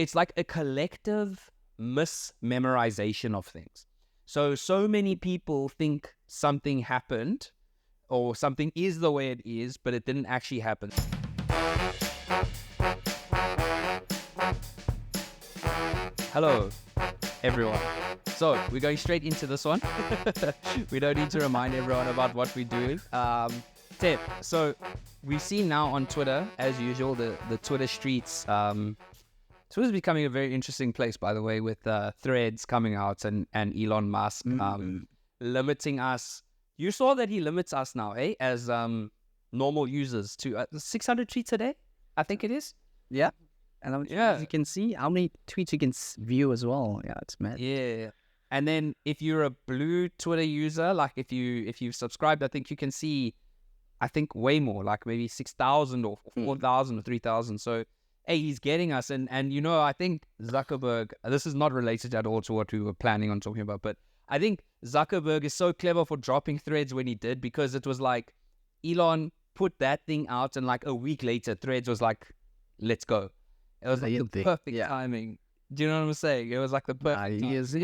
it's like a collective mismemorization of things. So many people think something happened or something is the way it is, but it didn't actually happen. Hello, everyone. So we're going straight into this one. We don't need to remind everyone about what we're doing. Ted, so we've seen now on Twitter, as usual, the Twitter streets. Twitter's becoming a very interesting place, by the way, with threads coming out and Elon Musk limiting us. You saw that he limits us now, as normal users to 600 tweets a day, I think it is. Yeah. And you can see how many tweets you can view as well. Yeah, it's mad. Yeah. And then if you're a blue Twitter user, like if you've subscribed, I think you can see, I think way more, like maybe 6,000 or 4,000 or 3,000. So, he's getting us. And I think Zuckerberg, this is not related at all to what we were planning on talking about, but I think Zuckerberg is so clever for dropping threads when he did, because it was like Elon put that thing out and like a week later, threads was like, let's go. It was like the perfect timing. Do you know what I'm saying? It was like the perfect He is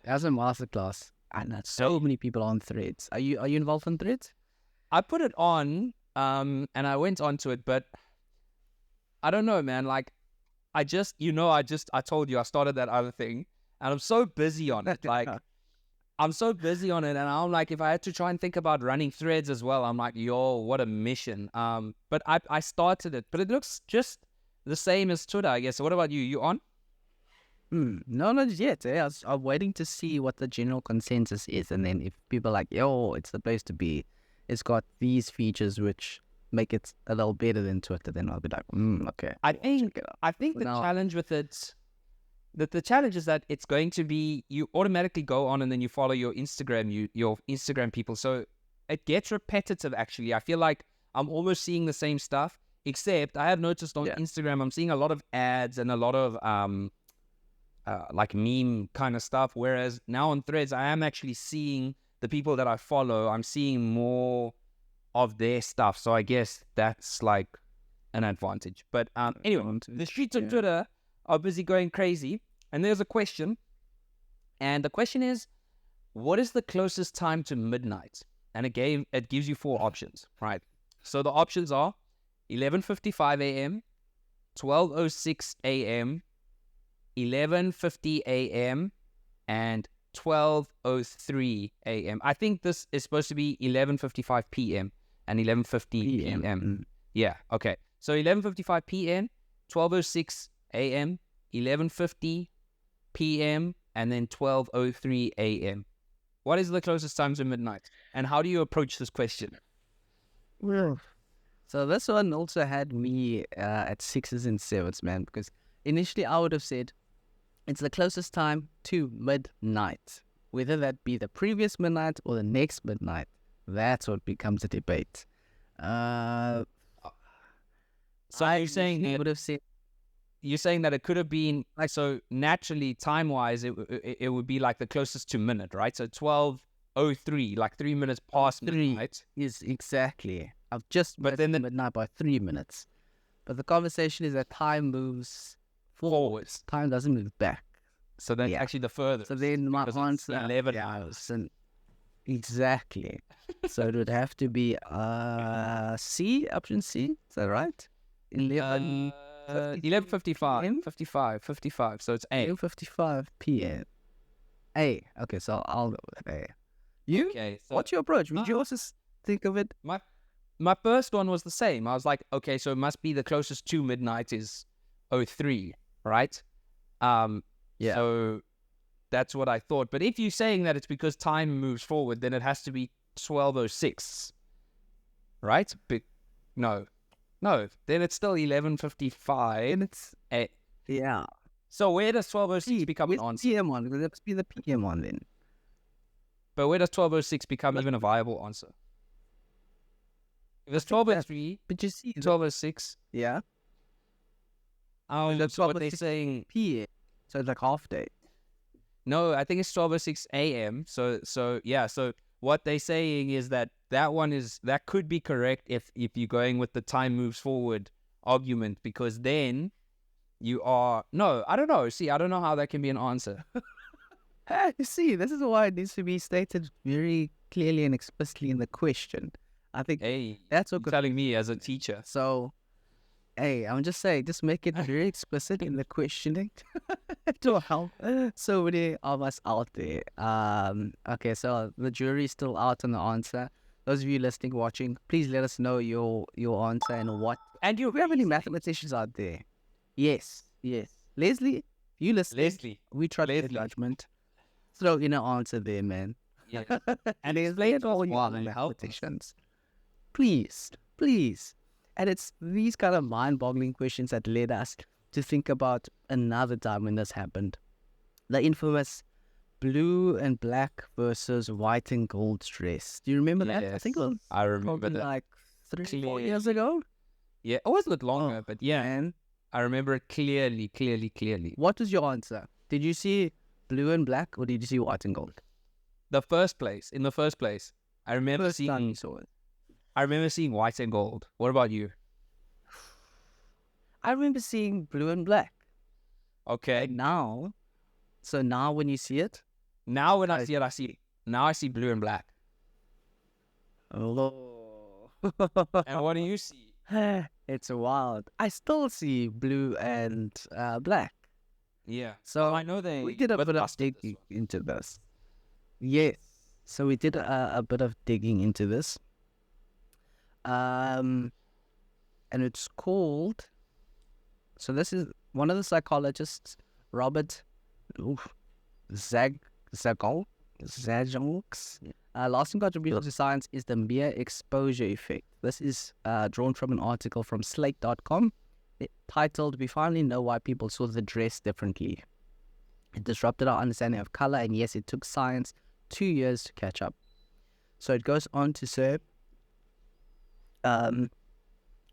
as a masterclass. And so many people on threads. Are you involved in threads? I put it on, and I went onto it, but I don't know, man. Like, I told you I started that other thing, and I'm so busy on it. Like, I'm so busy on it, and I'm like, if I had to try and think about running threads as well, I'm like, yo, what a mission. But I started it, but it looks just the same as Twitter, I guess. So what about you? You on? No, not yet. I'm waiting to see what the general consensus is, and then if people are like, yo, it's the place to be. It's got these features which make it a little better than Twitter, then I'll be like, okay. I think the challenge with it, the challenge is that it's going to be, you automatically go on and then you follow your Instagram people. So it gets repetitive, actually. I feel like I'm almost seeing the same stuff, except I have noticed on Instagram, I'm seeing a lot of ads and a lot of like meme kind of stuff. Whereas now on threads, I am actually seeing the people that I follow, I'm seeing more of their stuff. So I guess that's like an advantage. But anyway, the streets of Twitter are busy going crazy. And there's a question. And the question is, what is the closest time to midnight? And it gives you 4 options, right? So the options are 11:55 a.m., 12:06 a.m., 11:50 a.m., and 12:03 a.m. I think this is supposed to be 11:55 p.m. and 11:50 p.m. Yeah, okay. So 11:55 p.m., 12:06 a.m., 11:50 p.m., and then 12:03 a.m. What is the closest time to midnight? And how do you approach this question? Well, so this one also had me at 6s and 7s, man, because initially I would have said it's the closest time to midnight. Whether that be the previous midnight or the next midnight, that's what becomes a debate. So you're saying that it could have been like, so naturally time-wise, it would be like the closest to minute, right? So 12:03, like 3 minutes past midnight. Is exactly. I've just missed midnight by 3 minutes. But the conversation is that time moves forwards. Time doesn't move back. So that's actually the furthest. So then my answer 11 hours. Exactly. So it would have to be C, option C. Is that right? 11:55. 55. So it's A. 11:55 p.m. A. Okay, so I'll go with A. You? Okay. So what's your approach? Would you also think of it? My first one was the same. I was like, okay, so it must be the closest to midnight is 03, right? So that's what I thought. But if you're saying that it's because time moves forward, then it has to be 12:06, right? No. Then it's still 11:55. And it's So where does 12:06 become an answer? PM one. It must be the PM one then. But where does 12:06 become even a viable answer? If it's 12:03, but you see 12:06. Yeah. That's what they're saying. PM. So it's like half day. No, I think it's 12:06 a.m. So what they're saying is that could be correct if you're going with the time moves forward argument, because then you are... No, I don't know. See, I don't know how that can be an answer. You see, this is why it needs to be stated very clearly and explicitly in the question. I think Hey, that's you're what telling me as a teacher. So, hey, I'm just saying, just make it very explicit in the questioning to help so many of us out there. Okay, so the jury's still out on the answer. Those of you listening, watching, please let us know your answer and what. And do we have any mathematicians out there? Yes. Leslie, you listening? Leslie. We trust your judgment. Throw in an answer there, man. Yeah. And explain it all you mathematicians. Please. And it's these kind of mind-boggling questions that led us to think about another time when this happened. The infamous blue and black versus white and gold dress. Do you remember that? I think it was I remember that. like 3-4 years ago. Yeah, it was a bit longer, but yeah. And I remember it clearly. what was your answer? Did you see blue and black or did you see white and gold? In the first place, I remember First time seeing... you saw it. I remember seeing white and gold. What about you? I remember seeing blue and black. Okay. Now when you see it, Now when I see it, I see blue and black. oh. And what do you see? It's wild. I still see blue and black. Yeah. So I know they... we did a bit of digging into this. Yes. So we did a bit of digging into this. And it's called... So this is one of the psychologists, Robert Zajonks. Lasting contribution to science is the mere exposure effect. This is drawn from an article from Slate.com titled, "We finally know why people saw the dress differently. It disrupted our understanding of color, and yes, it took science 2 years to catch up." So it goes on to say,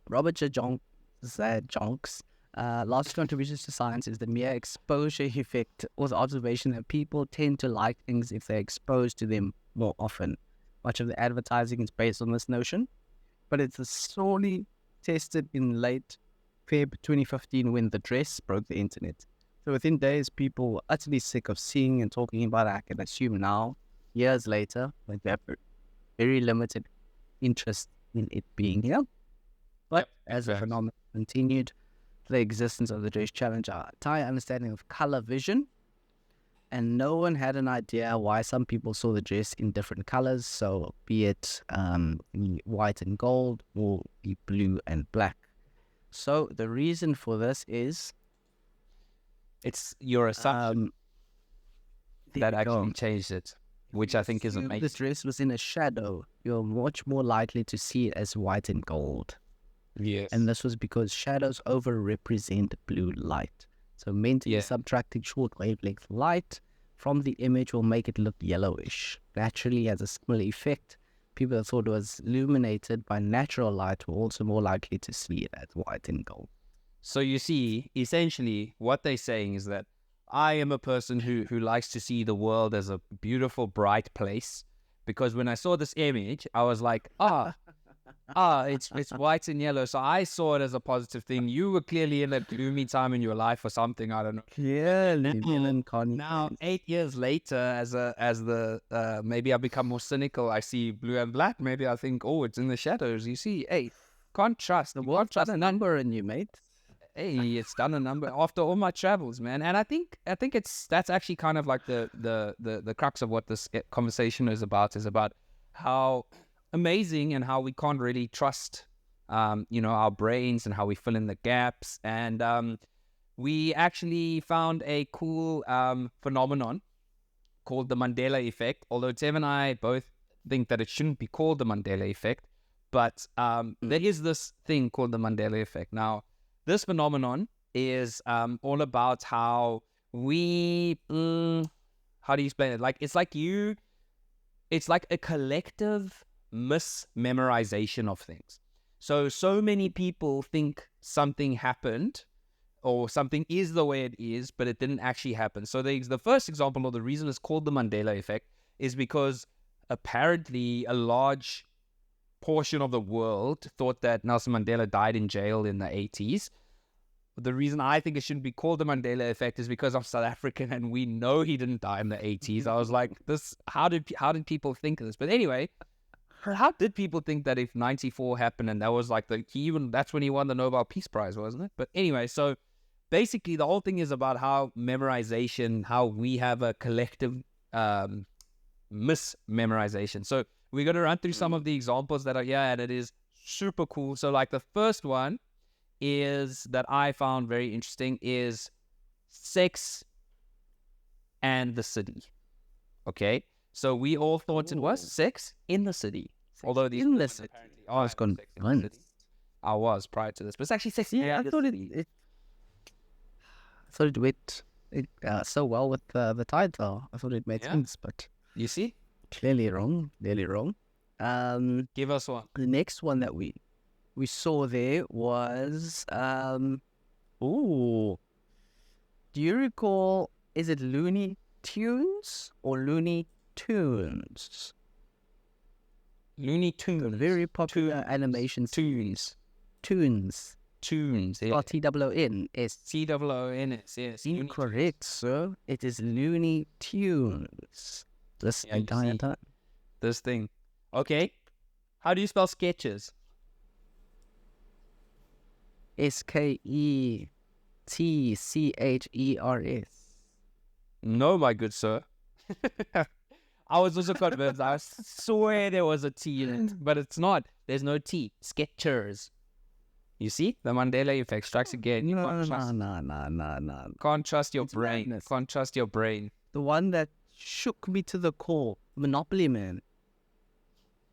Robert Zajonks, last contributions to science is the mere exposure effect, or the observation that people tend to like things if they're exposed to them more often. Much of the advertising is based on this notion, but it's sorely tested in late Feb 2015 when the dress broke the internet. So within days, people were utterly sick of seeing and talking about it. I can assume now, years later, like they have very limited interest in it being here. But as the phenomenon continued, the existence of the dress challenged our entire understanding of color vision, and no one had an idea why some people saw the dress in different colors, so be it white and gold or the blue and black. So the reason for this is it's your assumption that actually changed it, which I think is amazing. If the dress was in a shadow, you're much more likely to see it as white and gold. Yes. And this was because shadows overrepresent blue light. So mentally subtracting short wavelength light from the image will make it look yellowish. Naturally, has a similar effect. People that thought it was illuminated by natural light were also more likely to see it as white and gold. So you see, essentially, what they're saying is that I am a person who likes to see the world as a beautiful, bright place. Because when I saw this image, I was like, it's white and yellow. So I saw it as a positive thing. You were clearly in a gloomy time in your life or something. I don't know. Yeah, now 8 years later, as maybe I become more cynical. I see blue and black. Maybe I think, oh, it's in the shadows. You see, hey, can't trust. The world got a number in you, mate. Hey, it's done a number after all my travels, man. And I think that's actually kind of like the crux of what this conversation is about how amazing and how we can't really trust our brains and how we fill in the gaps. And we actually found a cool phenomenon called the Mandela Effect, although Tev and I both think that it shouldn't be called the Mandela Effect, but there is this thing called the Mandela Effect. Now, this phenomenon is all about how we how do you explain it? It's like a collective mismemorization of things. So many people think something happened or something is the way it is, but it didn't actually happen. So the first example, or the reason it's called the Mandela Effect, is because apparently a large portion of the world thought that Nelson Mandela died in jail in the 80s. the reason I think it shouldn't be called the Mandela Effect is because I'm South African and we know he didn't die in the 80s. I was like, how did people think of this? But anyway, how did people think that if 94 happened and that was like that's when he won the Nobel Peace Prize, wasn't it? But anyway, so basically the whole thing is about how memorization, how we have a collective mismemorization. So we're going to run through some of the examples that are here, and it is super cool. So like the first one is that I found very interesting is sex and the city. Okay, so we all thought it was sex in the city, although these in the city. I was I was prior to this, but it's actually sex. Yeah, I thought it went so well with the title. I thought it made sense, but you see, clearly wrong. Give us one. The next one that we saw there was do you recall, is it Looney Tunes or Looney Tunes? Looney Tunes. The very popular animation Tunes. Yeah. T-O-O-N-S. T-O-O-N-S, yes. Incorrect, sir. It is Looney Tunes. This entire time. This thing. Okay. How do you spell sketches? S-K-E-T-C-H-E-R-S. No, my good sir. I was also convinced. I swear there was a T in it, but it's not. There's no T. Sketchers. You see? The Mandela Effect strikes again. No. Can't trust your brain. Madness. Can't trust your brain. The one that shook me to the core. Monopoly Man.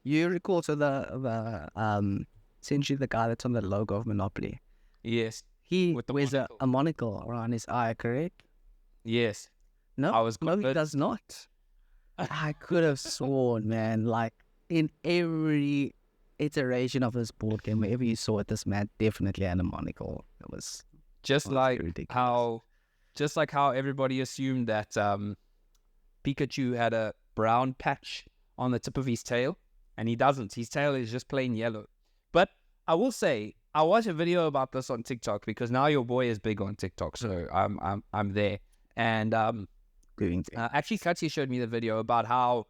You recall, so essentially the guy that's on the logo of Monopoly. Yes. He wears a monocle around his eye, correct? Yes. No, I was no, he does not. I could have sworn, man, like in every iteration of this board game, wherever you saw it, this man definitely had a monocle. It was how everybody assumed that Pikachu had a brown patch on the tip of his tail, and he doesn't. His tail is just plain yellow. But I will say, I watched a video about this on TikTok because now your boy is big on TikTok, so I'm there. And actually, Katsi showed me the video about how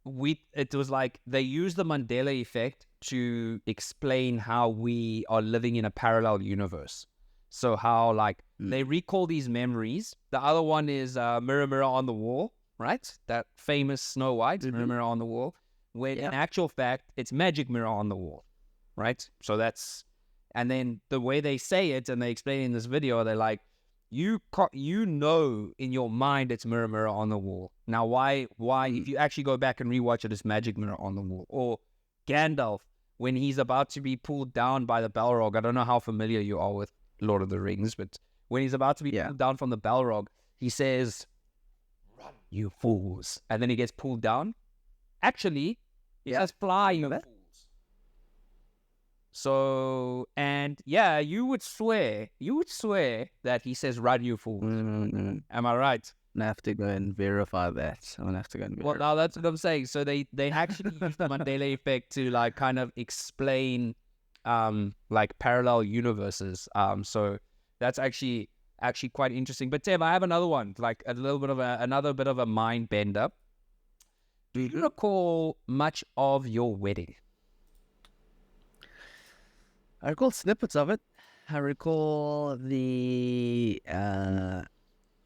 it was like they used the Mandela Effect to explain how we are living in a parallel universe. So how they recall these memories. The other one is Mirror, Mirror on the Wall, right? That famous Snow White, Mirror, Mirror on the Wall. Where in actual fact, it's Magic Mirror on the Wall, right? So and then the way they say it and they explain in this video, they're like, you know in your mind it's Mirror, Mirror on the Wall. Now, why if you actually go back and rewatch it, it's Magic Mirror on the Wall. Or Gandalf, when he's about to be pulled down by the Balrog. I don't know how familiar you are with Lord of the Rings, but when he's about to be pulled down from the Balrog, he says, "Run, you fools." And then he gets pulled down. Actually, he says, "Fly, you fools." So, and you would swear that he says, "Run, you fools." Am I right? I have to go and verify that. I'm gonna have to go and verify. Well, now that's what I'm saying. So they actually use the Mandela Effect to kind of explain parallel universes. So that's actually quite interesting. But Tim, I have another one, like a little bit of another bit of a mind bender. Do you recall much of your wedding? I recall snippets of it. I recall the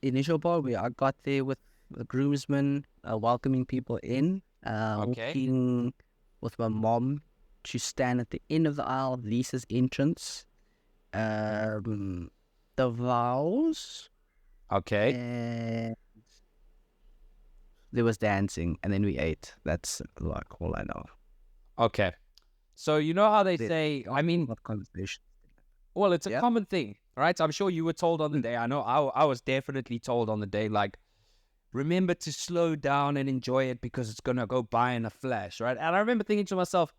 initial part where I got there with the groomsmen welcoming people in, walking with my mom to stand at the end of the aisle of Lisa's entrance. The vows. Okay. And there was dancing, and then we ate. That's like all I know. Okay. So you know how they say, I mean, what conversation? Well, it's a common thing, right? I'm sure you were told on the day. I know I was definitely told on the day, like, remember to slow down and enjoy it because it's going to go by in a flash, right? And I remember thinking to myself,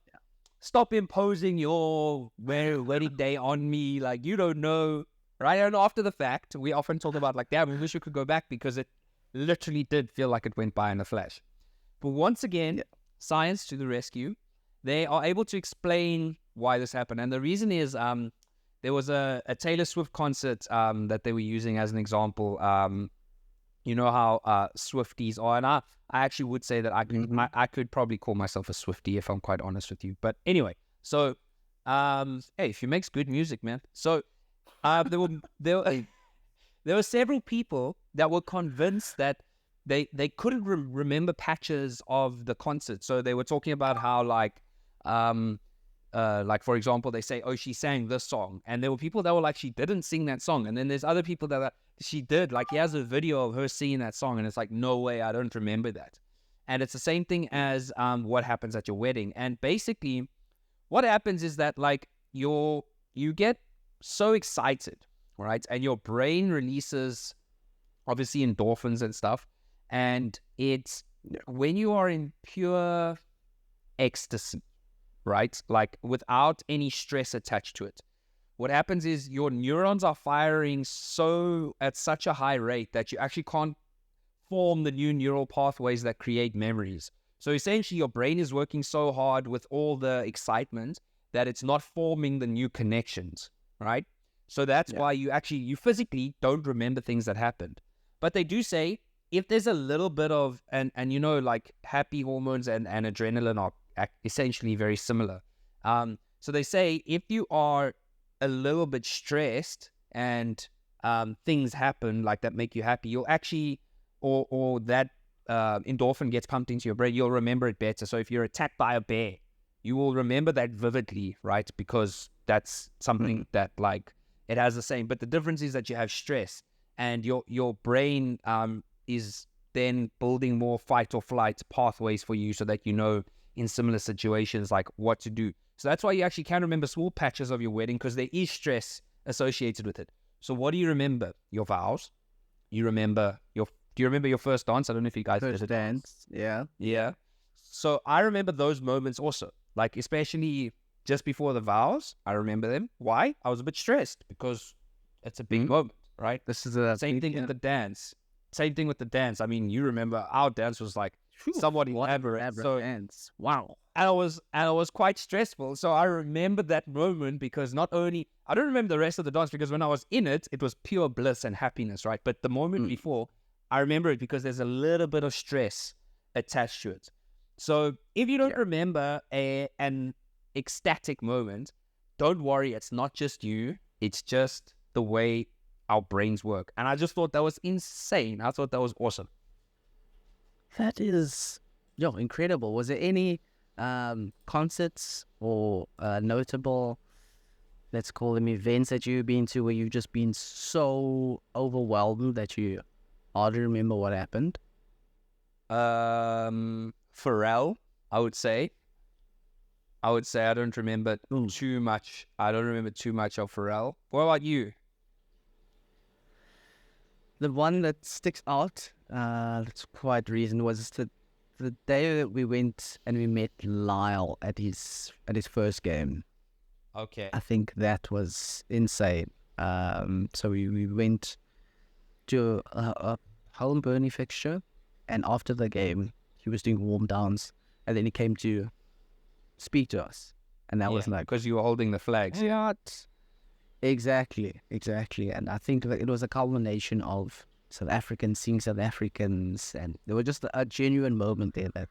stop imposing your wedding day on me. Like, you don't know, right? And after the fact, we often talk about, like, damn, we wish we could go back because it literally did feel like it went by in a flash. But once again, science to the rescue. They are able to explain why this happened. And the reason is there was a Taylor Swift concert that they were using as an example. You know how Swifties are, and I actually would say that I could probably call myself a Swiftie if I'm quite honest with you. But anyway, so hey, she makes good music, man. So there were several people that were convinced that they couldn't remember patches of the concert. So they were talking about how like for example, they say, oh, she sang this song, and there were people that were like, she didn't sing that song, and then there's other people that are, she did. Like, he has a video of her singing that song, and it's like, no way, I don't remember that. And it's the same thing as what happens at your wedding. And basically, what happens is that like you get so excited, right? And your brain releases obviously endorphins and stuff, and it's when you are in pure ecstasy, right? Like without any stress attached to it. What happens is your neurons are firing at such a high rate that you actually can't form the new neural pathways that create memories. So essentially your brain is working so hard with all the excitement that it's not forming the new connections, right? So that's why you physically don't remember things that happened. But they do say if there's a little bit of, and you know, like happy hormones and adrenaline are essentially very similar. So they say if you are a little bit stressed and things happen like that make you happy, you'll actually, or that endorphin gets pumped into your brain, you'll remember it better. So if you're attacked by a bear, you will remember that vividly, right? Because that's something that like it has the same. But the difference is that you have stress, and your brain is then building more fight or flight pathways for you, so that you know in similar situations like what to do. So that's why you actually can remember small patches of your wedding, because there is stress associated with it. So what do you remember? Your vows. You remember do you remember your first dance? I don't know if you guys first dance. Yeah. So I remember those moments also, like especially just before the vows. I remember them. Why? I was a bit stressed because it's a big moment, right? This is the same thing with the dance. Same thing with the dance. I mean, you remember our dance was like somewhat elaborate. So dance. Wow. And it was quite stressful. So I remember that moment because not only, I don't remember the rest of the dance because when I was in it, it was pure bliss and happiness, right? But the moment before, I remember it because there's a little bit of stress attached to it. So if you don't remember an ecstatic moment, don't worry. It's not just you. It's just the way our brains work. And I just thought that was insane. I thought that was awesome. That is incredible. Was there any concerts or notable, let's call them events that you've been to where you've just been so overwhelmed that you hardly remember what happened? Pharrell, I would say I don't remember too much. I don't remember too much of Pharrell. What about you? The one that sticks out, that's quite recent, was the day that we went and we met Lyle at his first game. Okay. I think that was insane. So we went to a home Bernie fixture, and after the game, he was doing warm downs, and then he came to speak to us, and that was like, because you were holding the flags. Yeah, exactly, and I think that it was a culmination of South Africans seeing South Africans, and there was just a genuine moment there that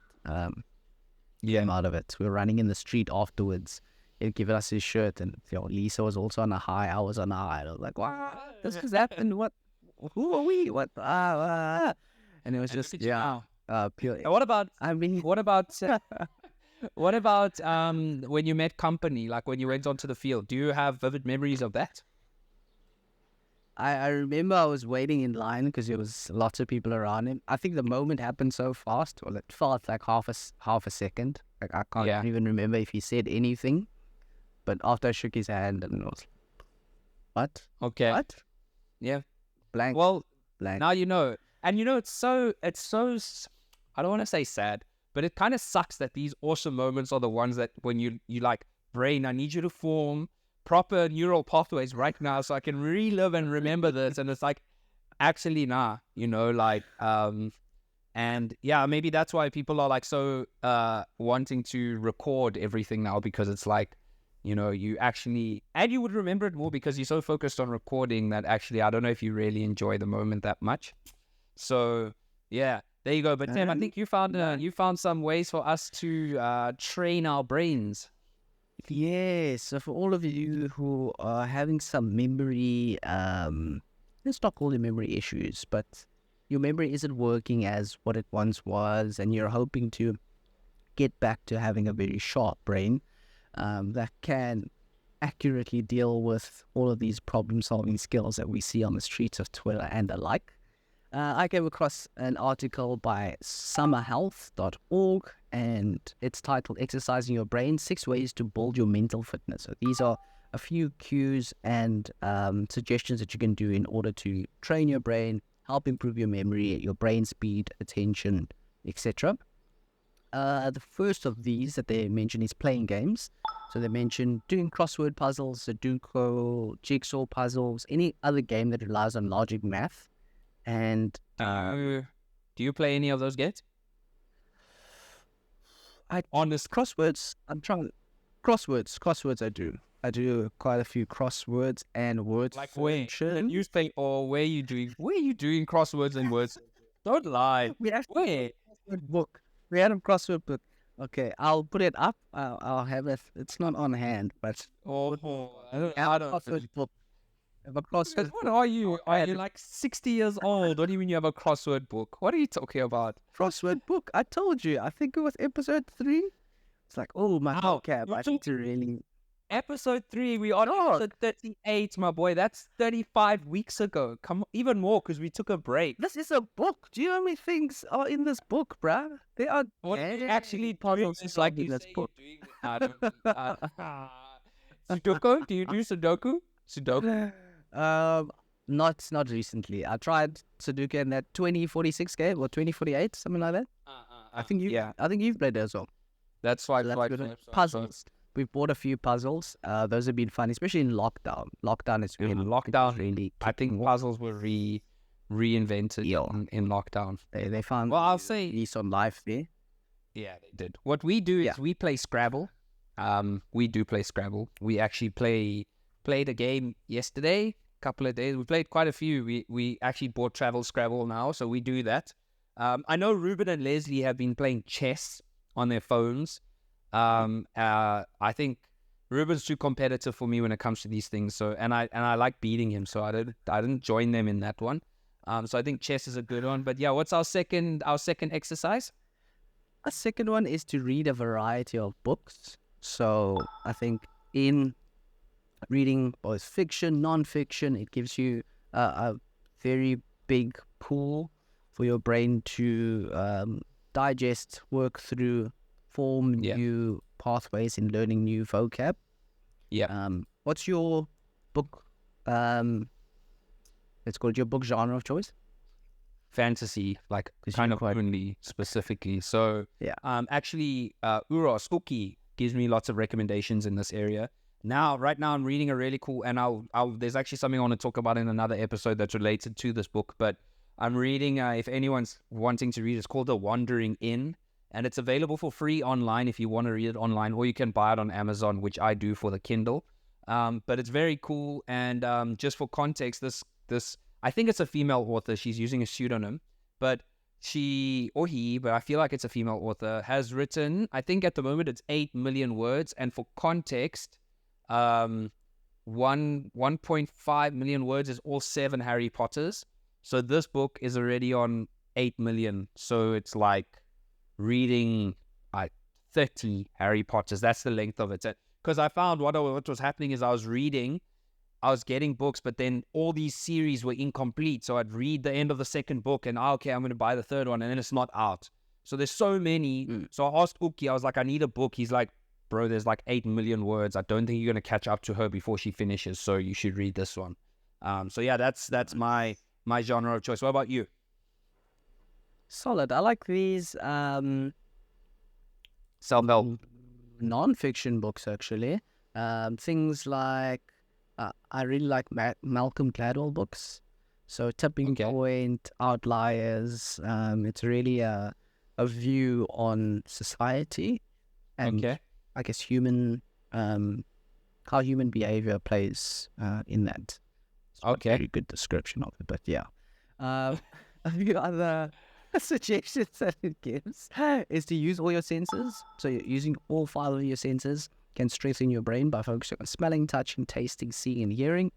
came out of it. We were running in the street afterwards. He'd given us his shirt, and Lisa was also on a high. I was on a high. I was like, wow, this has happened. What? Who are we? What? And it was just pure. What about? I mean, what about? What about when you met company, like when you went onto the field? Do you have vivid memories of that? I remember I was waiting in line because there was lots of people around him. I think the moment happened so fast, well, it felt like half a second. Like I can't even remember if he said anything. But after I shook his hand, and it was, what? Okay. What? Yeah. Blank. Well, blank. Now you know. And you know, it's so, I don't want to say sad, but it kind of sucks that these awesome moments are the ones that when you like, brain, I need you to form proper neural pathways right now so I can relive and remember this. And it's like, actually, nah, like, and yeah, maybe that's why people are like so wanting to record everything now, because it's like, you know, you would remember it more because you're so focused on recording that actually, I don't know if you really enjoy the moment that much. So yeah, there you go. But Tim, I think you found some ways for us to train our brains. Yes. So for all of you who are having some memory, let's not call it memory issues, but your memory isn't working as what it once was, and you're hoping to get back to having a very sharp brain that can accurately deal with all of these problem-solving skills that we see on the streets of Twitter and the like. I came across an article by summerhealth.org, and it's titled Exercising Your Brain, 6 Ways to Build Your Mental Fitness. So these are a few cues and suggestions that you can do in order to train your brain, help improve your memory, your brain speed, attention, etc. The first of these that they mention is playing games. So they mention doing crossword puzzles, Sudoku, jigsaw puzzles, any other game that relies on logic, math. And do you play any of those games? Crosswords. Crosswords. I do quite a few crosswords and words. Like where? The newspaper, or where are you doing crosswords and words? Don't lie. Where? Crossword book. We had a crossword book. Okay, I'll put it up. I'll have it. It's not on hand, but I don't. Crossword book. What are you? Are you like 60 years old? What do you mean you have a crossword book? What are you talking about? Crossword book. I told you. I think it was episode 3. It's like, oh my vocab. I need to really. Episode 3. We are on episode 38, my boy. That's 35 weeks ago. Come on, even more because we took a break. This is a book. Do you know how many things are in this book, bruh? They are actually puzzles. It's like in this book. Sudoku? Do you do Sudoku? Not recently. I tried Sudoku in that 2046 game or 2048, something like that. I think you've played it as well. That's why puzzles. We've bought a few puzzles. Those have been fun, especially in lockdown. Lockdown is really. I think puzzles were reinvented in lockdown. They found. Well, I'll say least on life there. Yeah, they did. What we do is we play Scrabble. We do play Scrabble. We actually played a game yesterday, couple of days. We played quite a few. We actually bought Travel Scrabble now, so we do that. I know Ruben and Leslie have been playing chess on their phones. I think Ruben's too competitive for me when it comes to these things. So and I like beating him, so I didn't join them in that one. So I think chess is a good one. But yeah, what's our second exercise? A second one is to read a variety of books. So I think in reading both fiction, non-fiction, it gives you a very big pool for your brain to digest, work through, form new pathways in learning new vocab. Yeah. What's your book? It's called your book genre of choice. Fantasy, like kind of only specifically. So actually, Uros Uki gives me lots of recommendations in this area. Right now I'm reading a really cool, and there's actually something I want to talk about in another episode that's related to this book. But I'm reading, if anyone's wanting to read, it's called The Wandering Inn. And it's available for free online if you want to read it online, or you can buy it on Amazon, which I do for the Kindle. But it's very cool. And just for context, this I think it's a female author. She's using a pseudonym, but but I feel like it's a female author, has written, I think at the moment it's 8 million words. And for context, 1.5 million words is all 7 Harry Potters. So this book is already on 8 million. So it's like reading 30 Harry Potters. That's the length of it. Because I found what was happening is I was getting books, but then all these series were incomplete. So I'd read the end of the second book and I'm going to buy the third one, and then it's not out. So there's so many. So I asked Uki, I was like, I need a book. He's like, bro, there's like 8 million words. I don't think you're going to catch up to her before she finishes. So you should read this one. So yeah, that's my genre of choice. What about you? Solid. I like these self-help non-fiction books, actually. Things like I really like Malcolm Gladwell books. So Tipping Point, Outliers. It's really a view on society and I guess human how human behavior plays in that. It's not a Okay. very good description of it, but yeah. A few other suggestions that it gives is to use all your senses. So you're using all 5 of your senses can strengthen your brain by focusing on smelling, touching, tasting, seeing, and hearing.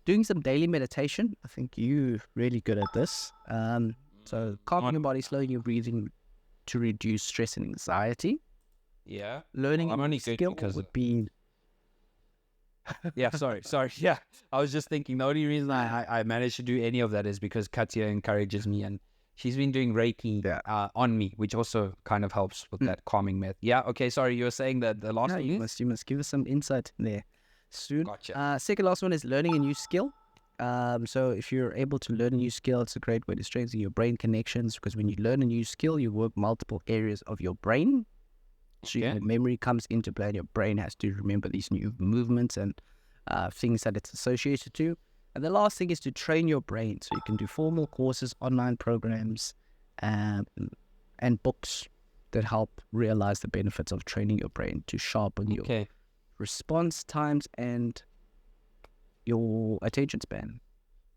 Doing some daily meditation. I think you're really good at this. So calming your body, slowing your breathing to reduce stress and anxiety. Yeah. Learning I'm only a good skill because would be... Yeah, sorry. Yeah, I was just thinking the only reason I managed to do any of that is because Katya encourages me, and she's been doing Reiki on me, which also kind of helps with that calming method. Yeah, okay, sorry, you were saying that the last one you must give us some insight there soon. Gotcha. Second last one is learning a new skill. So if you're able to learn a new skill, it's a great way to strengthen your brain connections, because when you learn a new skill, you work multiple areas of your brain. So your memory comes into play, and your brain has to remember these new movements and things that it's associated to. And the last thing is to train your brain. So you can do formal courses, online programs, and books that help realize the benefits of training your brain to sharpen your response times and your attention span.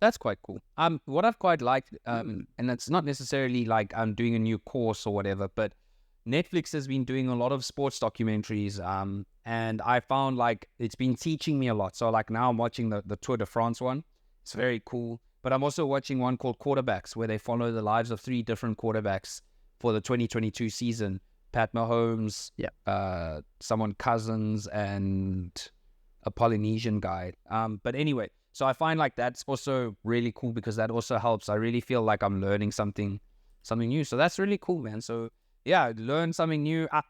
That's quite cool. What I've quite liked, and it's not necessarily like I'm doing a new course or whatever, but Netflix has been doing a lot of sports documentaries, and I found like it's been teaching me a lot. So like now I'm watching the Tour de France one. It's very cool. But I'm also watching one called Quarterbacks, where they follow the lives of 3 different quarterbacks for the 2022 season. Pat Mahomes, someone Cousins, and a Polynesian guy. But anyway, so I find like that's also really cool because that also helps. I really feel like I'm learning something new. So that's really cool, man. So yeah, learn something new. I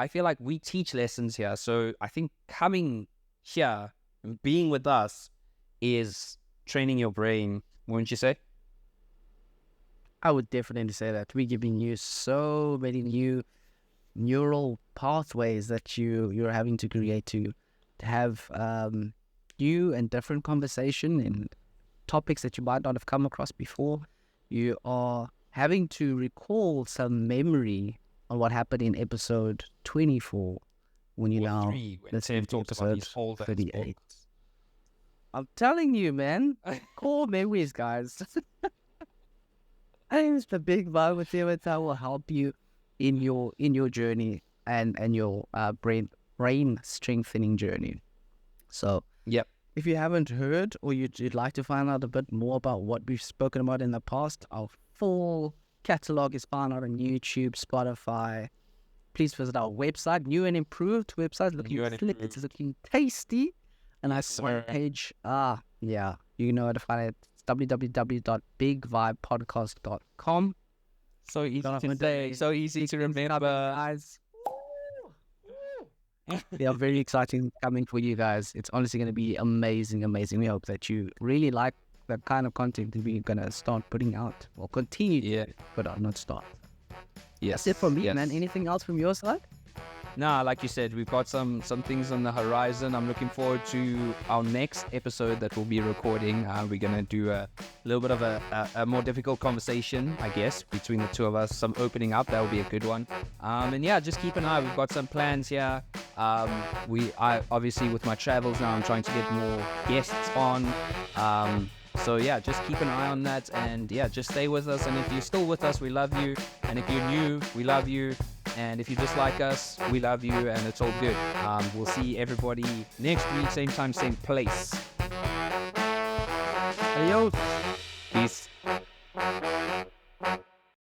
feel like we teach lessons here. So I think coming here and being with us is training your brain, wouldn't you say? I would definitely say that. We're giving you so many new neural pathways that you're having to create to have new and different conversation in topics that you might not have come across before. You are having to recall some memory on what happened in episode 24 when you now listen to episode 38. I'm telling you, man, core memories, guys. I think it's the big vibe with you that will help you in your journey and your brain strengthening journey. So if you haven't heard or you'd like to find out a bit more about what we've spoken about in the past, our full catalog is found out on YouTube, Spotify. Please visit our website, new and improved website, looking slick, it's looking tasty. And our page, you know how to find it. It's www.bigvibepodcast.com. So easy to say, so easy to remember. Guys. They are very exciting coming for you guys. It's honestly going to be amazing. We hope that you really like the kind of content that we're going to start putting out or continue to put out, not start. Yes. That's it from me, man. Anything else from your side? Nah, like you said, we've got some things on the horizon. I'm looking forward to our next episode that we'll be recording. We're going to do a little bit of a more difficult conversation, I guess, between the two of us. Some opening up, that will be a good one. And yeah, just keep an eye. We've got some plans here. I obviously, with my travels now, I'm trying to get more guests on. So yeah, just keep an eye on that, and yeah, just stay with us. And if you're still with us, we love you. And if you're new, we love you. And if you dislike us, we love you, and it's all good. We'll see everybody next week, same time, same place. Adios. Peace.